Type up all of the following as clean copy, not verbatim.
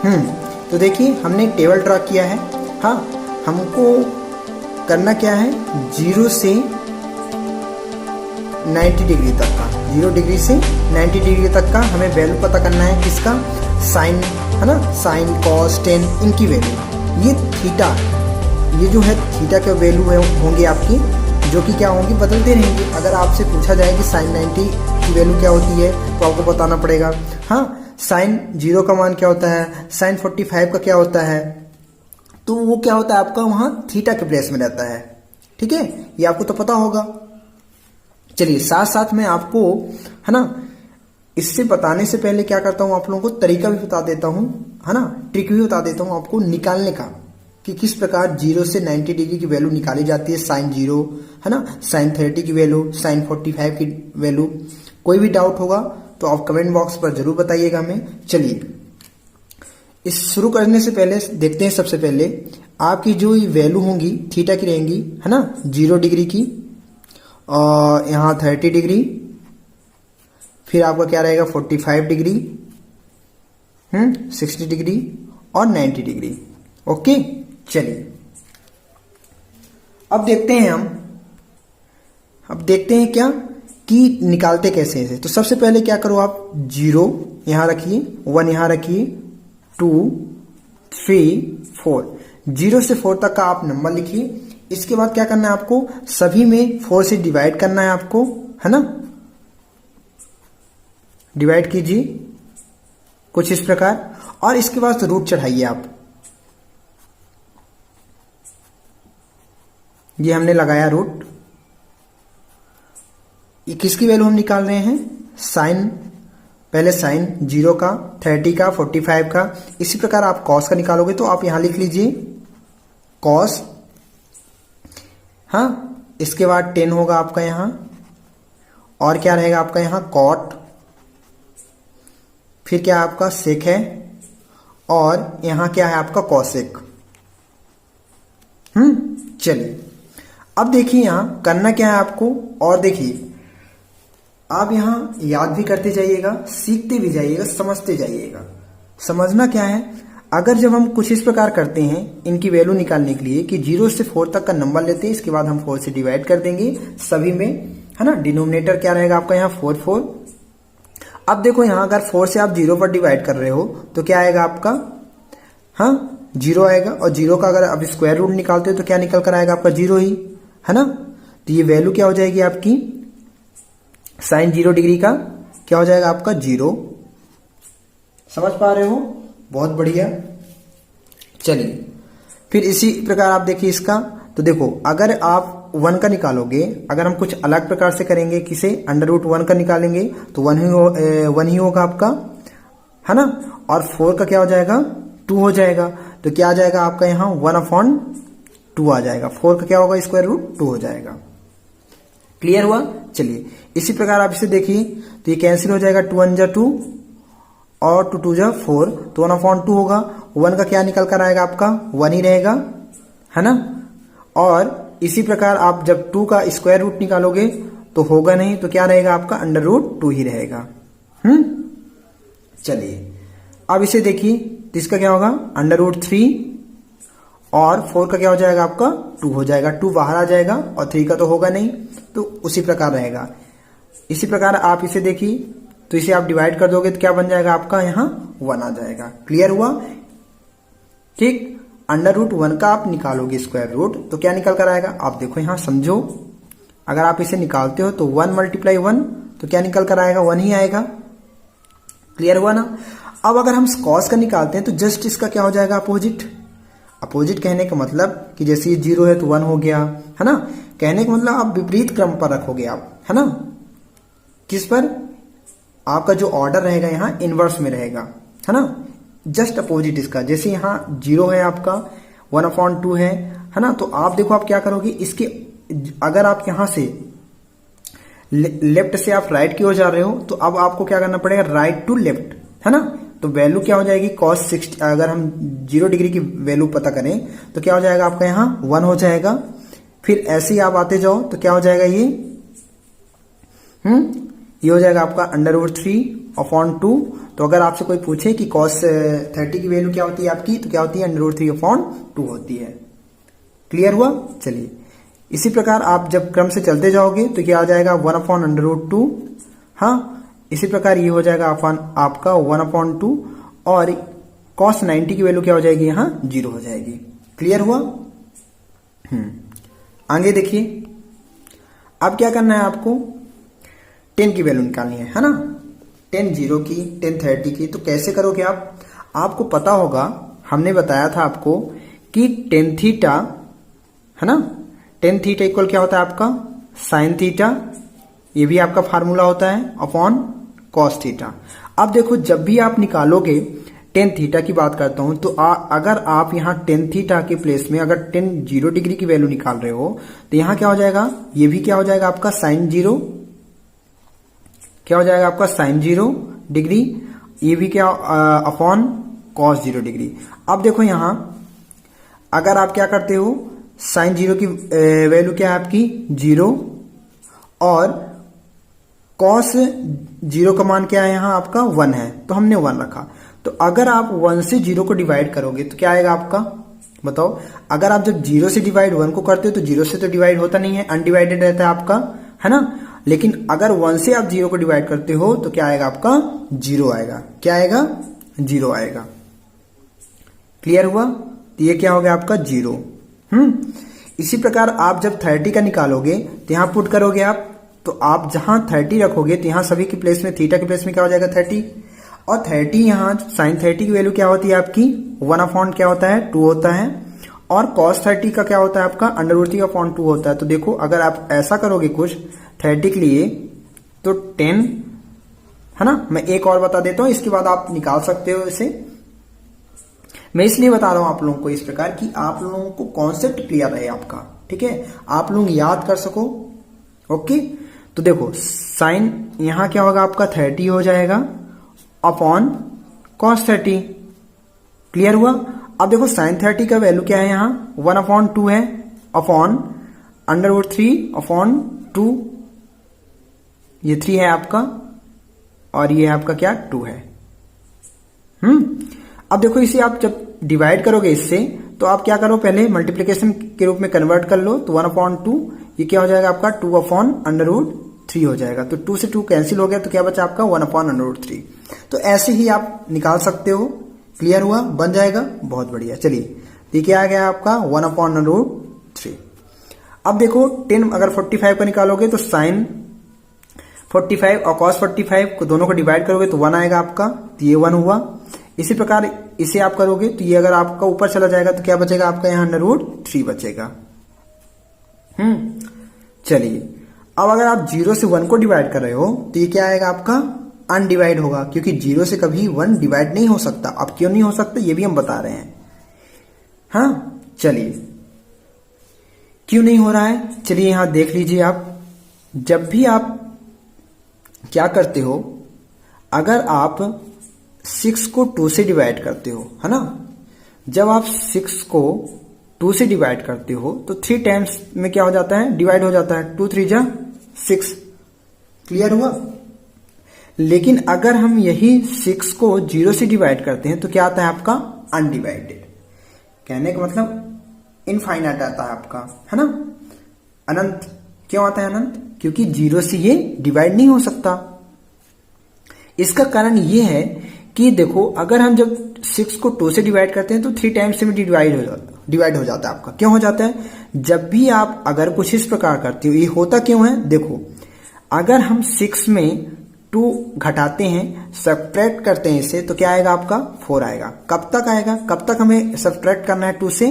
तो देखिए हमने टेबल ड्रा किया है। हाँ, हमको करना क्या है, 0 से 90 डिग्री तक का, 0 डिग्री से 90 डिग्री तक का हमें वैल्यू पता करना है। किसका, साइन, है ना, साइन, कॉस, टेन, इनकी वैल्यू। ये थीटा, ये जो है थीटा के वैल्यू होंगे आपकी, जो कि क्या होंगी, बदलते रहेंगे। अगर आपसे पूछा जाए कि साइन 90 की वैल्यू क्या होती है तो आपको बताना पड़ेगा। हाँ, साइन 0 का मान क्या होता है, साइन 45 का क्या होता है, तो वो क्या होता है आपका वहां थीटा के प्लेस में रहता है। ठीक है, ये आपको तो पता होगा। चलिए साथ साथ में आपको, है ना, इससे बताने से पहले क्या करता हूं, आप लोगों को तरीका भी बता देता हूं, है ना, ट्रिक भी बता देता हूं आपको निकालने का, कि किस प्रकार 0 से 90 डिग्री की वैल्यू निकाली जाती है। साइन 0, है ना, साइन 30 की वैल्यू, साइन 45 की वैल्यू। कोई भी डाउट होगा तो आप कमेंट बॉक्स पर जरूर बताइएगा हमें। चलिए इस शुरू करने से पहले देखते हैं, सबसे पहले आपकी जो ये वैल्यू होंगी थीटा की रहेंगी, है ना, 0 डिग्री की, और यहाँ 30 डिग्री, फिर आपका क्या रहेगा 45 डिग्री, 60 डिग्री और 90 डिग्री। ओके, चलिए अब देखते हैं अब देखते हैं क्या कि निकालते कैसे हैं। तो सबसे पहले क्या करो आप, 0 यहां रखिए, 1 यहां रखिए, 2, 3, 4, 0 से 4 तक का आप नंबर लिखिए। इसके बाद क्या करना है आपको, सभी में 4 से डिवाइड करना है आपको, है ना, डिवाइड कीजिए कुछ इस प्रकार, और इसके बाद रूट चढ़ाइए आप। ये हमने लगाया रूट। ये किसकी वैल्यू हम निकाल रहे हैं, साइन, पहले साइन 0 का, 30 का, 45 का। इसी प्रकार आप कॉस का निकालोगे तो आप यहां लिख लीजिए कॉस। हाँ, इसके बाद 10 होगा आपका यहां, और क्या रहेगा आपका यहां कॉट, फिर क्या आपका सेक है, और यहां क्या है आपका कॉसेक। चलिए अब देखिए यहां करना क्या है आपको, और देखिए आप यहां याद भी करते जाइएगा, सीखते भी जाइएगा, समझते जाइएगा। समझना क्या है, अगर जब हम कुछ इस प्रकार करते हैं इनकी वैल्यू निकालने के लिए कि 0 से 4 तक का नंबर लेते हैं, इसके बाद हम 4 से डिवाइड कर देंगे सभी में, है ना, डिनोमिनेटर क्या रहेगा आपका यहाँ 4 4। अब देखो यहां अगर 4 से आप 0 पर डिवाइड कर रहे हो तो क्या आएगा आपका, हाँ 0 आएगा, और 0 का अगर आप स्क्वायर रूट निकालते हो तो क्या निकल कर आएगा आपका 0 ही, है ना। तो ये वैल्यू क्या हो जाएगी आपकी, साइन 0 डिग्री का क्या हो जाएगा आपका 0। समझ पा रहे हो, बहुत बढ़िया। चलिए फिर इसी प्रकार आप देखिए इसका, तो देखो अगर आप 1 का निकालोगे, अगर हम कुछ अलग प्रकार से करेंगे, किसे, √1 का निकालेंगे तो 1 ही होगा आपका, है ना, और 4 का क्या हो जाएगा 2 हो जाएगा। तो क्या आ जाएगा आपका यहाँ 1/2 आ जाएगा। 4 का क्या होगा स्क्वायर रूट 2 हो जाएगा। क्लियर हुआ। चलिए इसी प्रकार आप इसे देखिए, तो ये कैंसिल हो जाएगा, 2 1 जा 2 और 2 2 जा 4, तो 1/2 होगा। 1 का क्या निकल कर आएगा आपका 1 ही रहेगा, है ना। और इसी प्रकार आप जब 2 का स्क्वायर रूट निकालोगे तो होगा नहीं, तो क्या रहेगा आपका √2 ही रहेगा। चलिए अब इसे देखिए, तो इसका क्या होगा √3, और 4 का क्या हो जाएगा आपका 2 हो जाएगा, 2 बाहर आ जाएगा, और 3 का तो होगा नहीं, तो उसी प्रकार रहेगा। इसी प्रकार आप इसे देखिए, तो इसे आप डिवाइड कर दोगे तो क्या बन जाएगा आपका यहाँ 1 आ जाएगा। क्लियर हुआ, ठीक। √1 का आप निकालोगे स्क्वायर रूट तो क्या निकल कर आएगा, आप देखो यहां समझो, अगर आप इसे निकालते हो तो 1 × 1 तो क्या निकल कर आएगा 1 ही आएगा। क्लियर हुआ ना। अब अगर हम कॉस का निकालते हैं तो जस्ट इसका क्या हो जाएगा अपोजिट। अपोजिट कहने का मतलब कि जैसे ये 0 है तो 1 हो गया, है ना। कहने का मतलब आप विपरीत क्रम पर रखोगे आप, है ना। किस पर, आपका जो ऑर्डर रहेगा यहाँ इनवर्स में रहेगा, है ना, जस्ट अपोजिट इसका। जैसे यहाँ 0 है आपका, 1/2 है ना। तो आप देखो आप क्या करोगे, इसके अगर आप यहां से लेफ्ट से आप राइट की ओर जा रहे हो तो अब आपको क्या करना पड़ेगा, राइट टू लेफ्ट, है ना। तो वैल्यू क्या हो जाएगी cos 60, अगर हम 0 डिग्री की वैल्यू पता करें तो क्या हो जाएगा आपका यहाँ 1 हो जाएगा। फिर ऐसे ही आप आते जाओ तो क्या हो जाएगा ये हो जाएगा आपका √3/2। तो अगर आपसे कोई पूछे कि cos 30 की वैल्यू क्या होती है आपकी, तो क्या होती है √3/2 होती है। क्लियर हुआ? चलिए, इसी प्रकार आप जब क्रम से चलते जाओगे तो क्या आ जाएगा 1/√2। हाँ, इसी प्रकार ये हो जाएगा आपका 1/2 और cos 90 की वैल्यू क्या हो जाएगी, यहाँ 0 हो जाएगी। क्लियर हुआ? आगे देखिए, अब क्या करना है आपको, 10 की वैल्यू निकालनी है ना। 10 0 की, 10 30 की। तो कैसे करोगे आप? आपको पता होगा, हमने बताया था आपको कि tan थीटा है ना, tan थीटा इक्वल क्या होता है आपका sin थीटा, ये भी आपका फार्मूला होता है, अपॉन cos थीटा। अब देखो, जब भी आप निकालोगे, tan थीटा की बात करता हूं, तो अगर आप यहाँ tan थीटा के प्लेस में अगर tan 0 डिग्री की वैल्यू निकाल रहे हो, तो यहाँ क्या हो जाएगा, ये भी क्या हो जाएगा आपका sin 0, क्या हो जाएगा आपका sin 0 डिग्री, ये भी क्या अपॉन cos 0 डिग्री। अब देखो यहाँ अगर आप क्या करते हो, sin 0 की वैल्यू क्या है आपकी 0 और cos 0 का मान क्या है यहाँ आपका 1 है, तो हमने 1 रखा। तो अगर आप 1 से 0 को डिवाइड करोगे तो क्या आएगा आपका, बताओ। अगर आप जब 0 से डिवाइड 1 को करते हो तो 0 से तो डिवाइड होता नहीं है, अनडिवाइडेड रहता है आपका, है ना। लेकिन अगर 1 से आप 0 को डिवाइड करते हो तो क्या आएगा आपका 0 आएगा। क्या आएगा? 0 आएगा। क्लियर हुआ? तो ये क्या हो गया आपका 0। इसी प्रकार आप जब 30 का निकालोगे तो यहां पुट करोगे आप, तो आप जहां 30 रखोगे तो यहां सभी के प्लेस में, थीटा के प्लेस में क्या हो जाएगा 30, और 30 यहां sin 30 की वैल्यू क्या होती है आपकी 1/, क्या होता है 2 होता है, और cos 30 का क्या होता है आपका √3/2 होता है। तो देखो, अगर आप ऐसा करोगे कुछ 30 के लिए तो 10 है ना। मैं एक और बता देता हूं, इसके बाद आप निकाल सकते हो इसे। मैं इसलिए बता रहा हूं आप लोगों को इस प्रकार कि आप लोगों को कॉन्सेप्ट क्लियर रहे आपका, ठीक है, आप लोग याद कर सको। ओके, तो देखो साइन यहां क्या होगा आपका 30 हो जाएगा अपॉन cos 30। क्लियर हुआ? अब देखो sin 30 का वैल्यू क्या है यहाँ 1/2 है, अपॉन √3/2, ये 3 है आपका और ये आपका क्या 2 है। अब देखो इसे आप जब डिवाइड करोगे इससे, तो आप क्या करो, पहले मल्टीप्लिकेशन के रूप में कन्वर्ट कर लो। तो 1/2 ये क्या हो जाएगा आपका 2/√3 हो जाएगा। तो 2 से 2 कैंसिल हो गया, तो क्या बचा आपका 1/√3। तो ऐसे ही आप निकाल सकते हो। क्लियर हुआ? बन जाएगा, बहुत बढ़िया। चलिए, तो क्या आ गया आपका 1/√3। अब देखो 10 अगर 45 का निकालोगे तो sin 45 और cos 45 को दोनों को डिवाइड करोगे तो 1 आएगा आपका, तो ये 1 हुआ। इसी प्रकार इसे आप करोगे तो ये अगर आपका ऊपर चला जाएगा तो क्या बचेगा आपका यहाँ √3 बचेगा। चलिए, अब अगर आप 0 से 1 को डिवाइड कर रहे हो तो ये क्या आएगा आपका अनडिवाइड होगा, क्योंकि 0 से कभी 1 डिवाइड नहीं हो सकता। अब क्यों नहीं हो सकता ये भी हम बता रहे हैं। हाँ, चलिए, क्यों नहीं हो रहा है, चलिए यहां देख लीजिए आप। जब भी आप क्या करते हो, अगर आप 6 को 2 से डिवाइड करते हो, है ना, जब आप 6 को 2 से डिवाइड करते हो तो 3 टाइम्स में क्या हो जाता है, डिवाइड हो जाता है। 2 3 जा 6। क्लियर हुआ? लेकिन अगर हम यही 6 को 0 से डिवाइड करते हैं तो क्या आता है आपका अनडिवाइडेड। कहने का मतलब इनफाइनाइट आता है आपका, है ना, अनंत। क्यों आता है अनंत? क्योंकि 0 से ये डिवाइड नहीं हो सकता। इसका कारण ये है कि देखो, अगर हम जब 6 को 2 से डिवाइड करते हैं तो 3 टाइम्स में डिवाइड हो जाता है आपका। क्यों हो जाता है? जब भी आप अगर कुछ इस प्रकार करते हो, ये होता क्यों है, देखो, अगर हम 6 में 2 घटाते हैं, सब्ट्रैक्ट करते हैं इसे, तो क्या आएगा आपका 4 आएगा। कब तक आएगा? कब तक हमें सब्ट्रैक्ट करना है 2 से?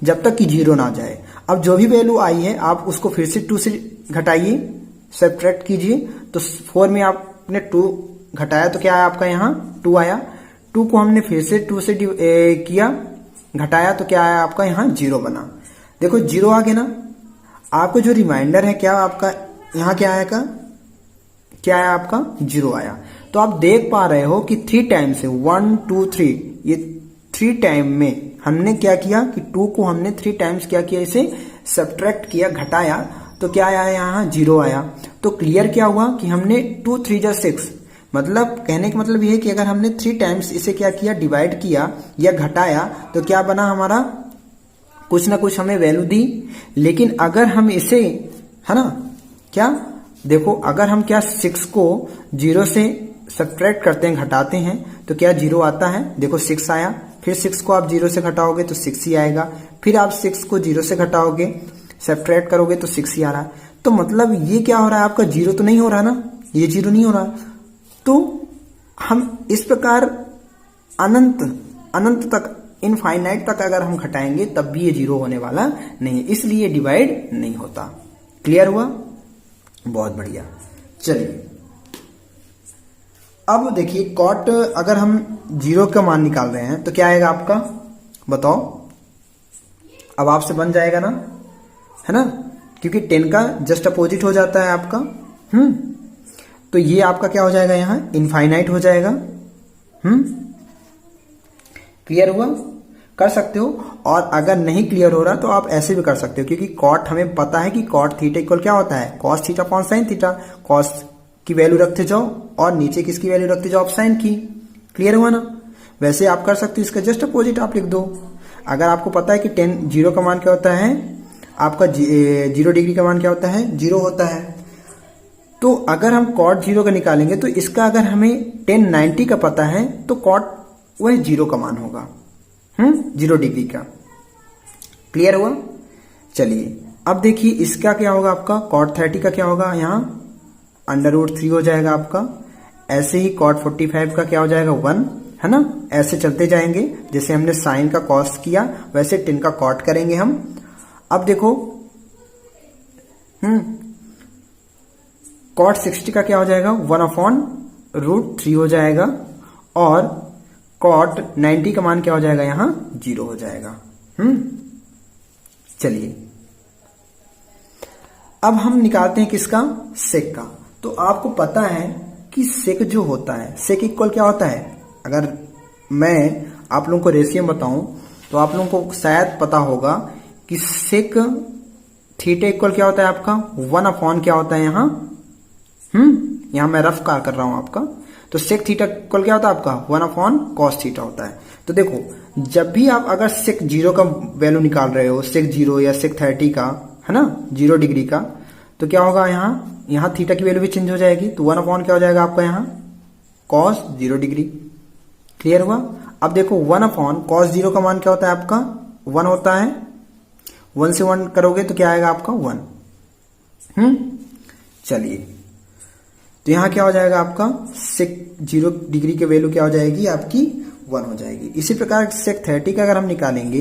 जब तक कि 0 ना जाए। अब जो भी वैल्यू आई है आप उसको फिर से 2 से घटाइए, सब्ट्रैक्ट कीजिए। तो 4 में आपने 2 घटाया तो क्या आया आपका यहाँ 2 आया। 2 को हमने फिर से 2 से किया, घटाया तो क्या आया आपका यहाँ 0 बना। देखो 0 आ गया ना। आपको जो रिमाइंडर है क्या आपका यहाँ क्या आएगा, क्या आया आपका 0 आया। तो आप देख पा रहे हो कि 3 टाइम से 1 2 3, ये 3 टाइम में हमने क्या किया कि 2 को हमने 3 टाइम्स क्या किया, इसे सब्ट्रैक्ट किया, घटाया, तो क्या आया यहाँ 0 आया। तो क्लियर क्या हुआ कि हमने 2 3 जा 6, मतलब कहने का मतलब ये है कि अगर हमने 3 टाइम्स इसे क्या किया, डिवाइड किया या घटाया, तो क्या बना हमारा, कुछ ना कुछ हमें वैल्यू दी। लेकिन अगर हम इसे, है ना, क्या देखो, अगर हम क्या 6 को 0 से सब्ट्रैक्ट करते हैं, घटाते हैं, तो क्या 0 आता है। देखो 6 आया, फिर 6 को आप 0 से घटाओगे तो 6 ही आएगा, फिर आप 6 को 0 से घटाओगे, सब्ट्रैक्ट करोगे तो 6 ही आ रहा है। तो मतलब ये क्या हो रहा है, आपका 0 तो नहीं हो रहा ना, ये 0 नहीं हो रहा। तो हम इस प्रकार अनंत अनंत तक, इनफाइनाइट तक अगर हम घटाएंगे तब भी ये 0 होने वाला नहीं है, इसलिए डिवाइड नहीं होता। क्लियर हुआ? बहुत बढ़िया। चलिए अब देखिए, कॉट अगर हम 0 का मान निकाल रहे हैं तो क्या आएगा आपका, बताओ। अब आपसे बन जाएगा ना, है ना, क्योंकि 10 का जस्ट अपोजिट हो जाता है आपका। तो ये आपका क्या हो जाएगा, यहां इनफाइनाइट हो जाएगा। क्लियर हुआ? कर सकते हो। और अगर नहीं क्लियर हो रहा तो आप ऐसे भी कर सकते हो, क्योंकि कॉट हमें पता है कि कॉट थीटा इक्वल क्या होता है, cos theta upon sine theta. Cos की वैल्यू रखते जाओ और नीचे किसकी वैल्यू रखते जाओ, आप साइन की। क्लियर हुआ ना? वैसे आप कर सकते हो, इसका जस्ट अपोजिट आप लिख दो। अगर आपको पता है कि 0 का मान क्या होता है, आपका 0 डिग्री का मान क्या होता है, 0 होता है। तो अगर हम कॉट 0 का निकालेंगे तो इसका अगर हमें 1090 का पता है तो कॉट वह 0 का मान होगा, 0 डिग्री का। क्लियर हुआ? चलिए अब देखिए इसका क्या होगा, आपका कॉट 30 का क्या होगा, यहां √3 हो जाएगा आपका। ऐसे ही कॉट 45 का क्या हो जाएगा, 1, है ना। ऐसे चलते जाएंगे, जैसे हमने साइन का कॉस किया वैसे 10 का कॉट करेंगे हम। अब देखो कॉट 60 का क्या हो जाएगा, 1/√3 हो जाएगा। और कॉट 90 का मान क्या हो जाएगा, यहां 0 हो जाएगा। चलिए अब हम निकालते हैं किसका, सेक का। तो आपको पता है कि सेक जो होता है, सेक इक्वल क्या होता है। अगर मैं आप लोगों को रेशियो बताऊं तो आप लोगों को शायद पता होगा कि सेक थीटा इक्वल क्या होता है आपका, 1/, क्या होता है यहां, यहां मैं रफ कर रहा हूं आपका। तो सेक थीटा इक्वल क्या होता है आपका, 1/cos थीटा होता है। तो देखो जब भी आप अगर सेक 0 का वैल्यू निकाल रहे हो, सेक 0 या सेक 30 का, है ना, 0 डिग्री का, तो क्या होगा, यहां थीटा की वैल्यू भी चेंज हो जाएगी। तो 1/, क्या हो जाएगा आपका यहां cos 0 डिग्री। क्लियर हुआ? अब देखो 1/cos 0 का मान क्या होता है आपका, 1 होता है। 1 से 1 करोगे तो क्या आएगा आपका, 1। चलिए तो यहां क्या हो जाएगा आपका, सेक 0 डिग्री की वैल्यू क्या हो जाएगी आपकी, 1 हो जाएगी। इसी प्रकार सेक 30 का अगर हम निकालेंगे,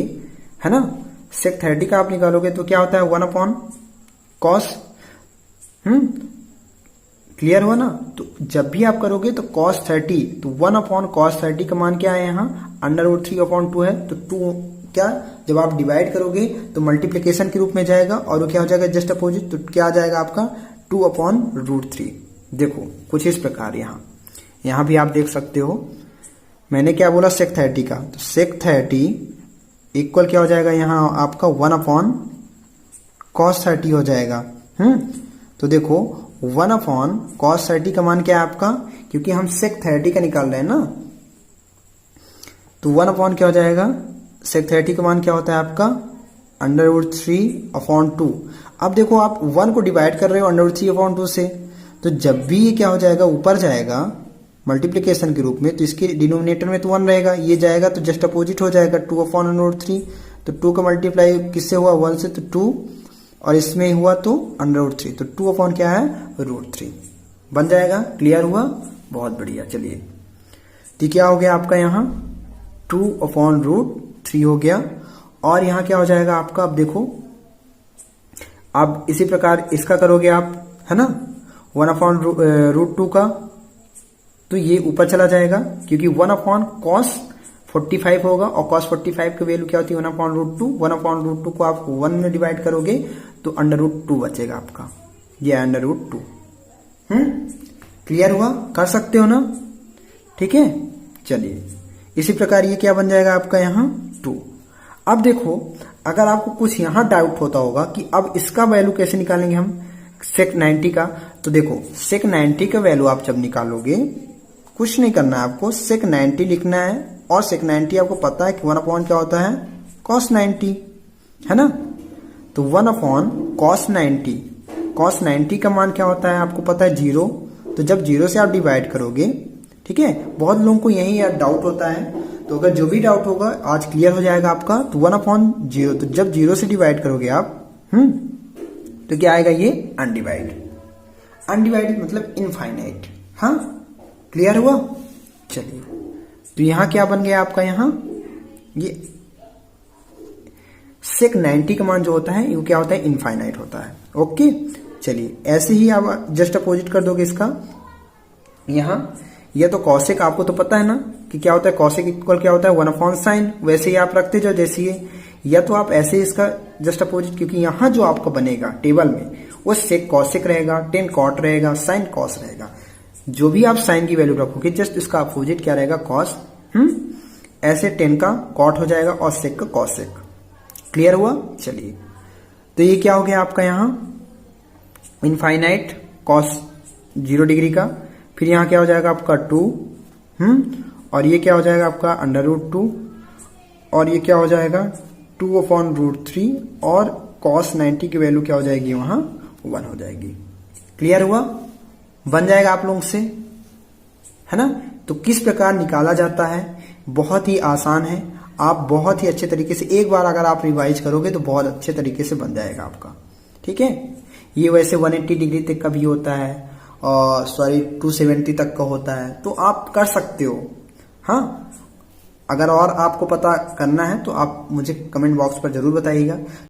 है ना, सेक 30 का आप निकालोगे तो क्या होता है, 1/cos। क्लियर हुआ ना? तो जब भी आप करोगे तो cos 30, तो 1/cos 30 का मान क्या है, यहाँ √3/2 है। तो 2 क्या, जब आप डिवाइड करोगे तो मल्टीप्लीकेशन के रूप में जाएगा और वो क्या हो जाएगा, जस्ट अपोजिट। तो क्या आ जाएगा आपका 2/√3। देखो कुछ इस प्रकार यहां भी आप देख सकते हो। मैंने क्या बोला, सेक 30 का, तो सेक 30 इक्वल क्या हो जाएगा यहां आपका, 1/cos 30 हो जाएगा। तो देखो 1/cos 30 का मान क्या है आपका, क्योंकि हम सेक 30 का निकाल रहे हैं ना, तो 1/, क्या हो जाएगा, सेक 30 का मान क्या होता है आपका, √3/2। अब देखो आप 1 को डिवाइड कर रहे हो √3/2 से, तो जब भी ये क्या हो जाएगा, ऊपर जाएगा मल्टीप्लिकेशन के रूप में, तो इसके डिनोमिनेटर में तो 1 रहेगा, ये जाएगा तो जस्ट अपोजिट हो जाएगा 2/√3। तो 2 का मल्टीप्लाई किससे हुआ, 1 से, तो 2, और इसमें हुआ तो √3, तो 2/ क्या है, √3 बन जाएगा। क्लियर हुआ? बहुत बढ़िया। चलिए तो क्या हो गया आपका, यहाँ 2/√3 हो गया। और यहाँ क्या हो जाएगा आपका, अब देखो अब इसी प्रकार इसका करोगे आप, है ना, 1/√2 का, तो ये ऊपर चला जाएगा, क्योंकि 1/cos 45 होगा, और cos 45 की वैल्यू क्या होती है, 1/√2। 1/√2 को आप 1 में डिवाइड करोगे तो √2 बचेगा आपका, ये √2। क्लियर हुआ? कर सकते हो ना? ठीक है। चलिए इसी प्रकार ये क्या बन जाएगा आपका, यहाँ 2। अब देखो अगर आपको कुछ यहां डाउट होता होगा कि अब इसका वैल्यू कैसे निकालेंगे हम, सेक 90 का, तो देखो सेक 90 का वैल्यू आप जब निकालोगे, कुछ नहीं करना है आपको, sec 90 लिखना है। और sec 90 आपको पता है कि 1 क्या होता है, cos 90, है ना। तो 1 cos 90, cos 90 का मान क्या होता है आपको पता है 0। तो जब 0 से आप डिवाइड करोगे, ठीक है, बहुत लोगों को यही डाउट होता है। तो अगर जो भी डाउट होगा आज क्लियर हो जाएगा आपका। तो 1/0, तो जब 0 से डिवाइड करोगे आप, तो क्या आएगा ये अनडिवाइड। अनडिवाइडेड मतलब इनफाइनाइट। हाँ, क्लियर हुआ। चलिए, तो यहां क्या बन गया आपका, यहां ये sec 90 का मान जो होता है वो क्या होता है, इनफाइनाइट होता है। ओके, चलिए ऐसे ही आप जस्ट अपोजिट कर दोगे इसका। यहां ये तो कॉसेक आपको तो पता है ना कि क्या होता है, कॉसेक इक्वल क्या होता है 1/sin। वैसे ही आप रखते जाओ जैसे ये, या तो आप ऐसे इसका जस्ट अपोजिट, क्योंकि यहां जो आपका बनेगा टेबल में वो sec कॉसेक रहेगा, tan cot रहेगा, sin cos रहेगा। जो भी आप साइन की वैल्यू रखोगे जस्ट इसका अपोजिट क्या रहेगा, cos। ऐसे tan का cot हो जाएगा और sec का cosec। क्लियर हुआ। चलिए, तो ये क्या हो गया आपका यहां इनफाइनाइट cos 0 डिग्री का। फिर यहां क्या हो जाएगा आपका 2, और ये क्या हो जाएगा आपका √2, और ये क्या हो जाएगा 2/√3, और cos 90 की वैल्यू क्या हो जाएगी वहां 1 हो जाएगी। क्लियर हुआ, बन जाएगा आप लोगों से, है ना। तो किस प्रकार निकाला जाता है, बहुत ही आसान है। आप बहुत ही अच्छे तरीके से एक बार अगर आप रिवाइज करोगे तो बहुत अच्छे तरीके से बन जाएगा आपका, ठीक है। ये वैसे 180 डिग्री तक का भी होता है, और 270 तक का होता है, तो आप कर सकते हो। हाँ, अगर और आपको पता करना है तो आप मुझे कमेंट बॉक्स पर जरूर बताइएगा।